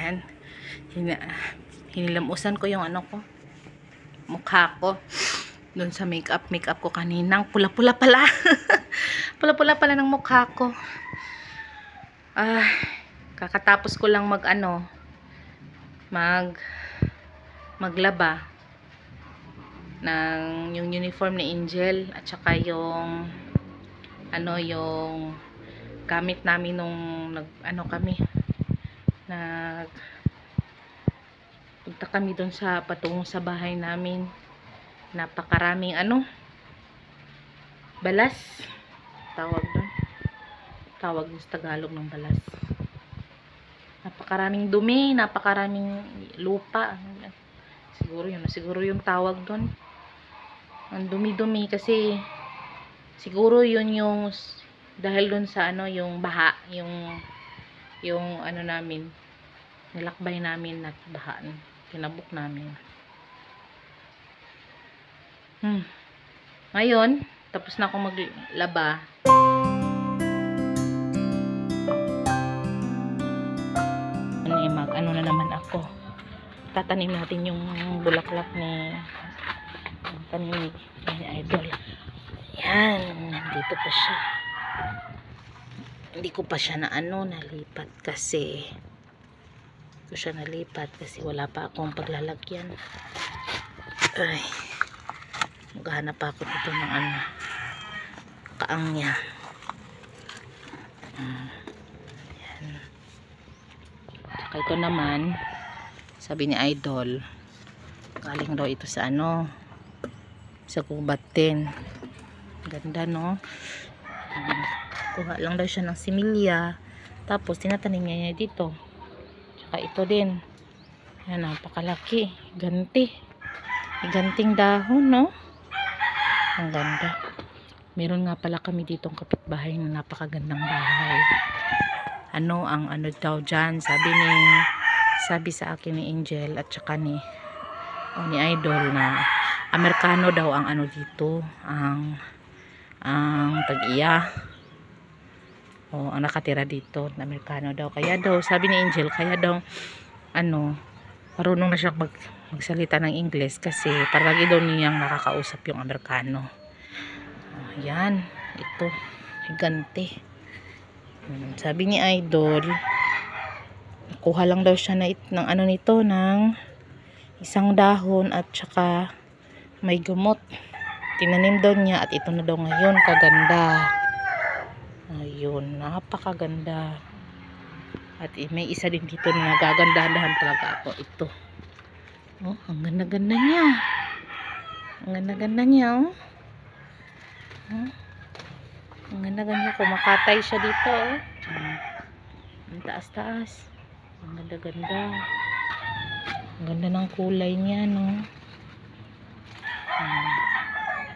Ayan. Hinilamusan ko yung ano ko, mukha ko. Doon sa makeup ko kaninang. Pula-pula pala. Pula-pula pala ng mukha ko. Kakatapos ko lang maglaba ng yung uniform ni Angel at saka yung yung gamit namin nung punta kami doon sa patungong sa bahay namin. Napakaraming balas tawag sa Tagalog ng balas. Napakaraming dumi, napakaraming lupa. Siguro yung tawag doon. Ang dumi-dumi kasi siguro yun yung dahil doon sa yung baha, yung namin, nilakbay namin at bahaan, tinabok namin. Ngayon, tapos na akong maglaba. Na naman ako. Tatanim natin yung bulaklak ni tanim ni Idol. Yan, dito pa siya. Hindi ko pa siya nalipat kasi wala pa akong paglalagyan. Ay, maghahanap pa ako dito ng kaang niya. Yan. Saka ito naman, sabi ni Idol, galing daw ito sa sa gubat din. Ganda, no? Kuha lang daw siya ng similya, tapos tinatanim niya dito. Saka ito din. Yan, napakalaki. Ganting dahon, no? Ang ganda. Meron nga pala kami ditong kapitbahay na napakagandang bahay. Ang daw dyan, sabi sa akin ni Angel at saka ni Idol na Amerikano daw ang dito, ang tag-iya. Ang nakatira dito, na Amerikano daw. Kaya daw, sabi ni Angel, kaya daw marunong na siya magsalita ng English kasi paragi daw niyang nakakausap yung Amerikano. Yan, ito, higante. Sabi ni Idol, kuha lang daw siya ng isang dahon at saka may gamot. Tinanim daw niya at ito na daw ngayon, kaganda. Ayun, napakaganda. At may isa din dito na nagagandahan talaga ako. Ito. Oh, ang ganda-ganda niya. Ang ganda-ganda niya, oh. Ang ganda-ganda. Kumakatay siya dito, oh. Ang taas-taas. Ang ganda-ganda. Ang ganda ng kulay niya, no.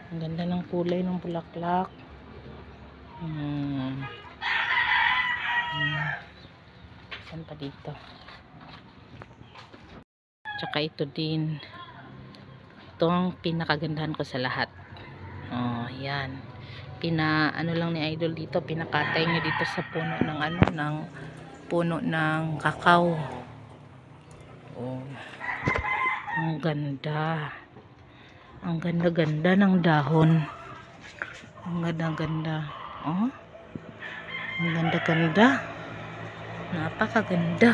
Ang ganda ng kulay ng bulaklak. Saan pa dito? Tsaka ito din. Ito ang pinakagandahan ko sa lahat. Yan. Lang ni Idol dito, pinakatay niya dito sa puno ng puno ng kakao. Ang ganda. Ang ganda-ganda ng dahon. Ang ganda-ganda. Ang ganda-ganda. Napakaganda.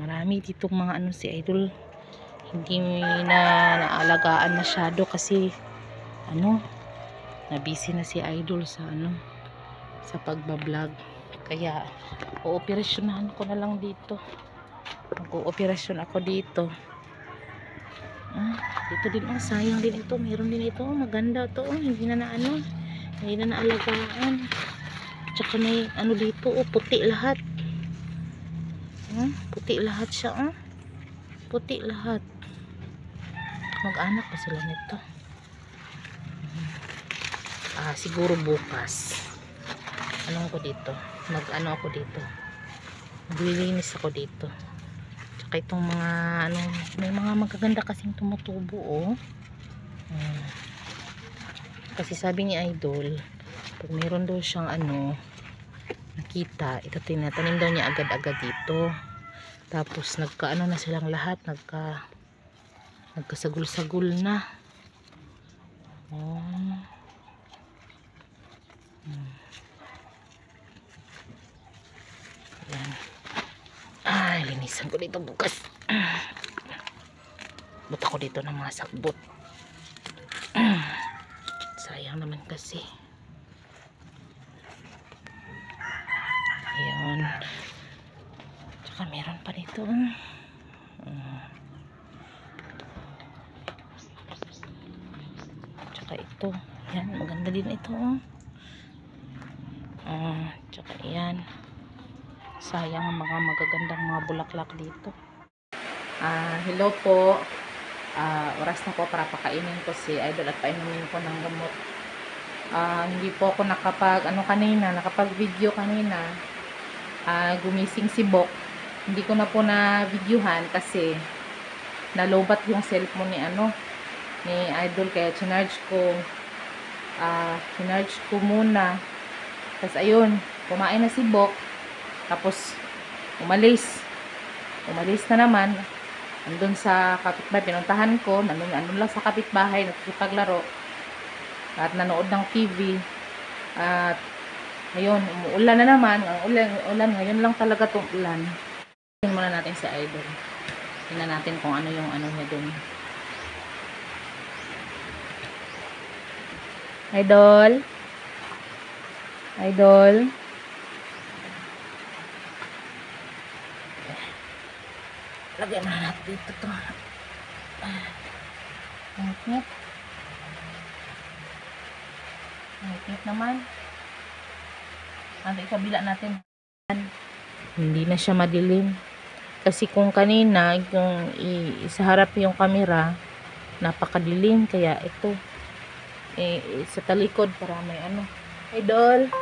Marami ditong mga si Idol. Hindi na naalagaan masyado kasi na-busy na si Idol sa sa pagbablog. Kaya ooperasyonahan ko na lang dito. Mag-ooperasyon ako dito. Dito din, sayang din ito. Meron din ito, maganda to, hindi na naalagaan. Tsaka may dito, puti lahat. Puti lahat siya, puti lahat. Mag-anak pa sila nito. Siguro bukas ako dito, ako dito, maglilinis ako dito. Tsaka itong mga may mga magaganda kasing tumutubo, kasi sabi ni Idol, pag meron daw siyang nakita, ito tinatanim daw niya agad-agad dito. Tapos nagkaano na silang lahat, nagkasagul-sagul na. Oh. Yan. Ay, linisan ko dito bukas. Buta ko dito ng mga sakbot. Sayang naman kasi. Ayun. Tsaka meron pa dito. Tsaka ito. Yan, maganda din ito. Tsaka yan. Sayang ang mga magagandang mga bulaklak dito. Hello po. Oras na po para pakainin ko si Idol at painumin ko ng gamot. Hindi po ako nakapag-video kanina. Gumising si Bok. Hindi ko na po na videohan kasi nalobat yung cellphone ni Idol, kaya chinarge ko muna. Tapos ayun, kumain na si Bok. Tapos umalis na naman. Andun sa kapitbahay, pinuntahan ko, andun lang sa kapitbahay, nagkipaglaro at nanood ng TV. At ayun, umuulan na naman. Ang ulan ngayon lang talaga tong ulan. Tingnan muna natin si Idol. Tingnan natin kung ano yung niya dun. Idol. Lagyan na natin dito to. Ngit naman. Ikabila natin. Hindi na siya madilim. Kasi kung kanina, kung sa harap yung camera, napakadilim. Kaya ito, sa talikod para may Idol.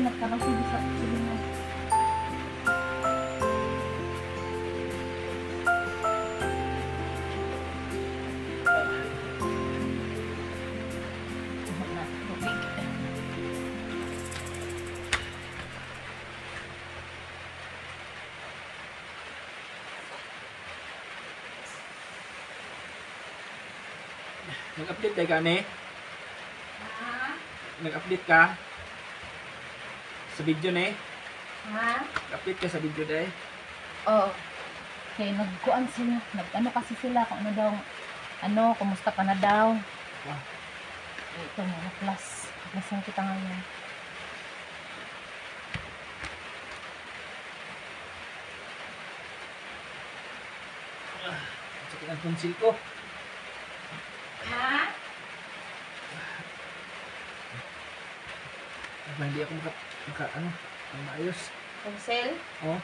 Nagkaroon sa silungan. Nag-update ka ni? Nag-update ka? Sa video ni? Nag-update ka sa video day? Oo. Okay, nagkuan sila. Kasi sila kung ano daw, kumusta ka na daw. Ito mga plus. Plus yung kita ngayon. Sakit ang tonsil ko. Hindi ako maayos. Pencil? Oo.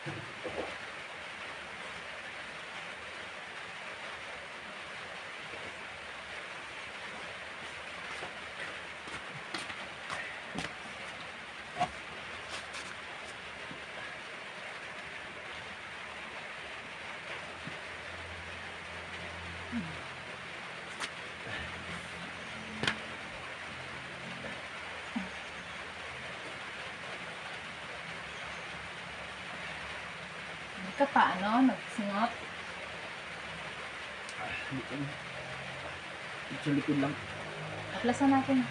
Hindi ka pa, nagsingot? Hindi ko na. Sa likod lang. Aplasan natin.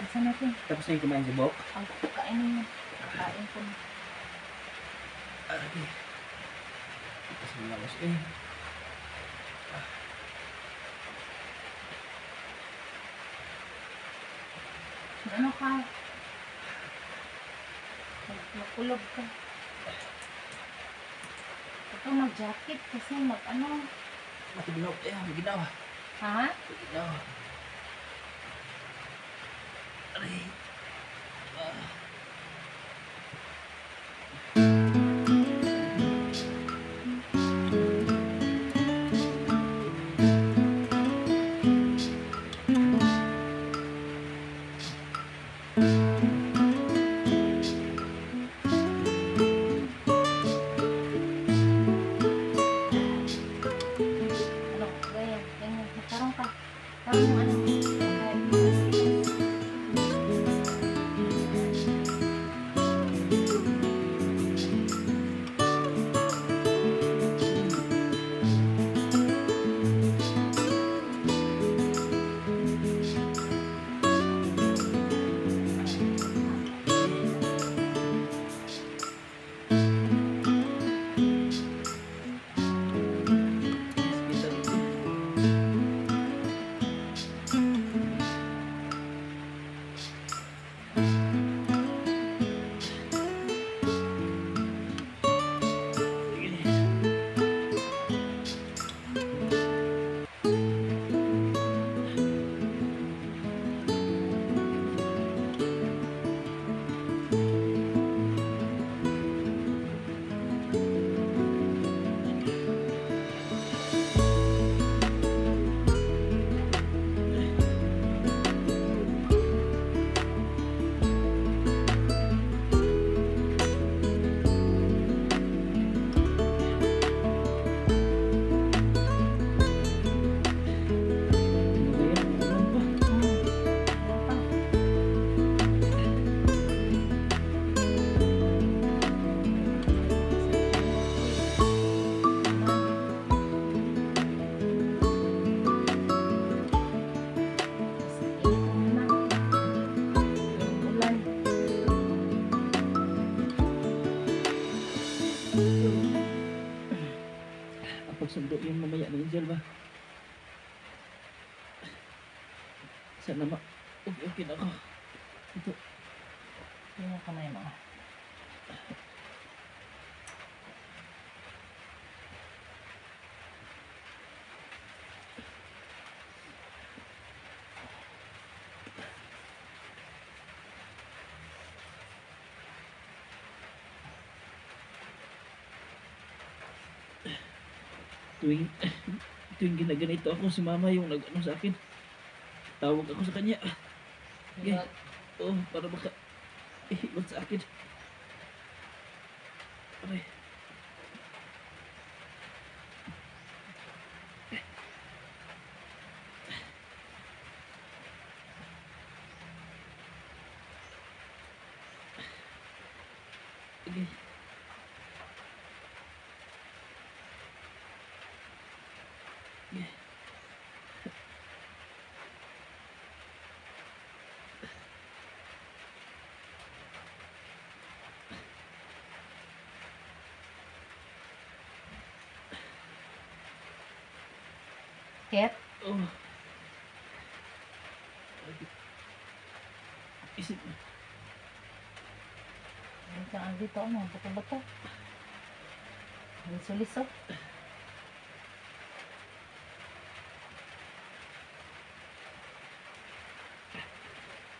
Aplasan natin. Tapos na yung kumain sa buhok. Ang kainin mo. Kain ko na. Okay. Tapos na lawas eh. Ano ka? Magkulog ka. Ito mag-jacket kasi Matugnaw. Eh, maginaw. Ha? Maginaw. Aray. Ano? Ganyan. Magkaroon ka. Parang yung Pagsundo yung mamaya ni Angel ba? Sana okay na ako. Ito. Tingnan ko na yun. Tuwing ginaganito ako, si mama yung nag-ano sa akin. Tawag ako sa kanya. Okay. Oh, para baka ihilot sa akin. Okay. Okay. Sakit? Oh. Isip. Dito, ano? Bato-bato. Liso-liso.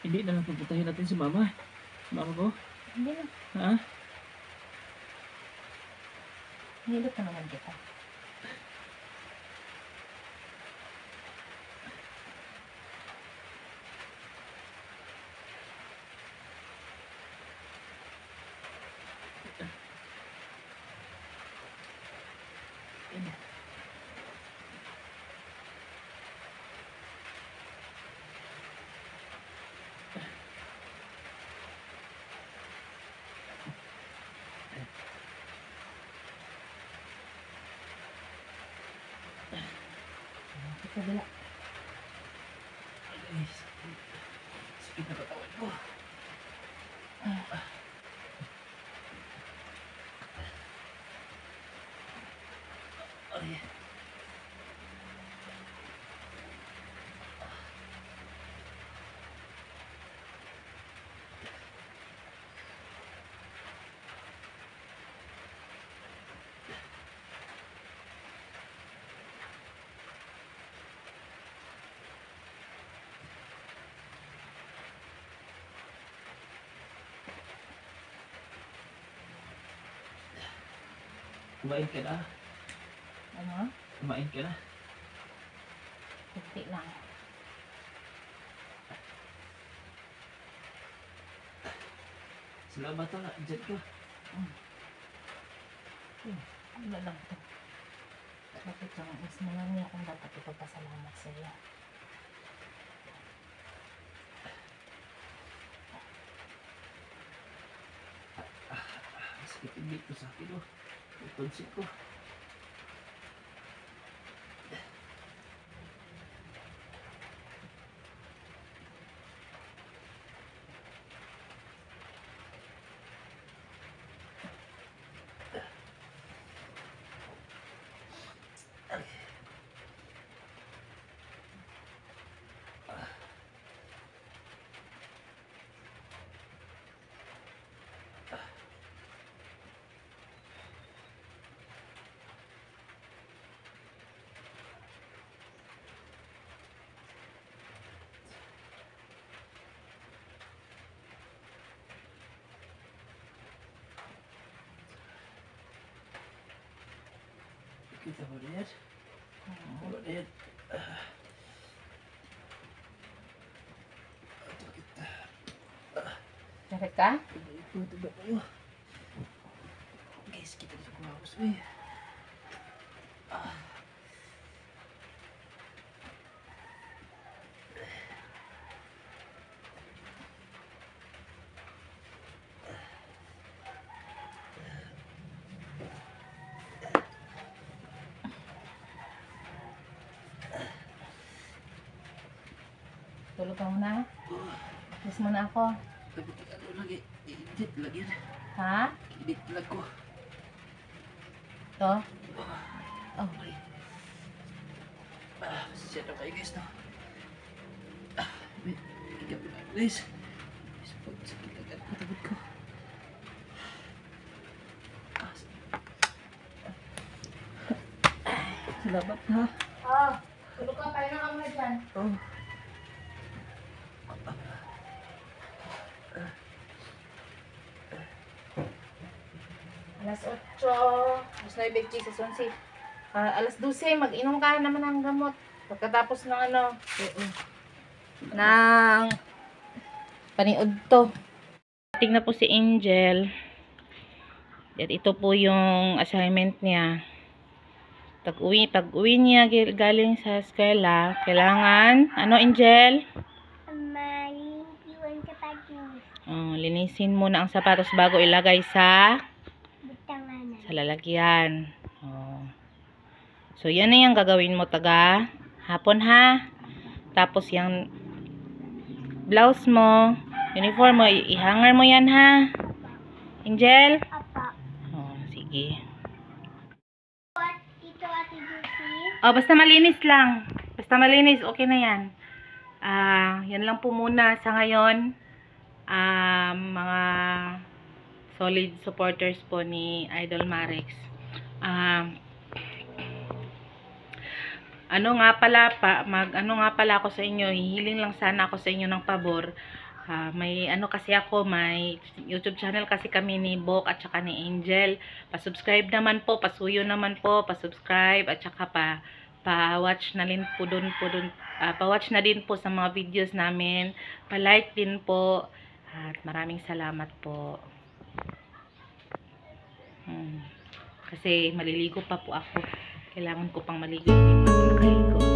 Hindi na lang pupuntahin natin si mama. Mama ko? Hindi na. Ha? Nilot na naman kita. Kabila. Ay, sakit na katawan ko. Ay. Kumain ka na? Ano? Kumain ka na? Kunti lang. Salamat na. Diyan ka. Ano lang to? Bakit lang? Mas marami akong dapat ipagpasalamat sa iyo. Sakit yung dito sa akin, oh. Yung pansit ko. Kita mo na yan? Ano na yan? Sakit. Sakit ka? Ito ba kayo? Guys, kita dito ko ako sa Tulog ka muna. Kiss mo na ako. Ano lagi? Edit lagi yan. Ha? Edit lag ko. To? Oh. Okay. Pasensya na kayo guys, no? Higap na guys. Sakit agad ko tabot ko. Salamat ha. Oh, tulog ka. Kaya na ka muna dyan. Oh. Alas 8, alas 9, Jesus, 11. Alas 12, mag-inom ka naman ng gamot. Pagkatapos ng ano, ng paniod to. Tingnan na po si Angel. At ito po yung assignment niya. Pag-uwi niya galing sa eskwela, kailangan, ano Angel? Maliwan sapatos. Linisin muna ang sapatos bago ilagay sa Butanganan. lalagyan. So, yan na yung gagawin mo taga hapon ha. Tapos yung blouse mo, uniform mo, i-hanger mo yan ha. Angel? Apa. Sige. Ito Ate Lucy. Basta malinis lang. Basta malinis, okay na yan. Yan lang po muna sa ngayon. Mga solid supporters po ni Idol Marex. Ano nga pala ako sa inyo, hihiling lang sana ako sa inyo ng pabor. May kasi ako, may YouTube channel kasi kami ni Bok at saka ni Angel. Pa-subscribe naman po, pasuyo naman po, pa-subscribe at saka pa-watch na din po pa-watch na din po sa mga videos namin. Pa-like din po. At maraming salamat po. Kasi maliligo pa po ako. Kailangan ko pang maligo. Hindi pa ako nakaligo.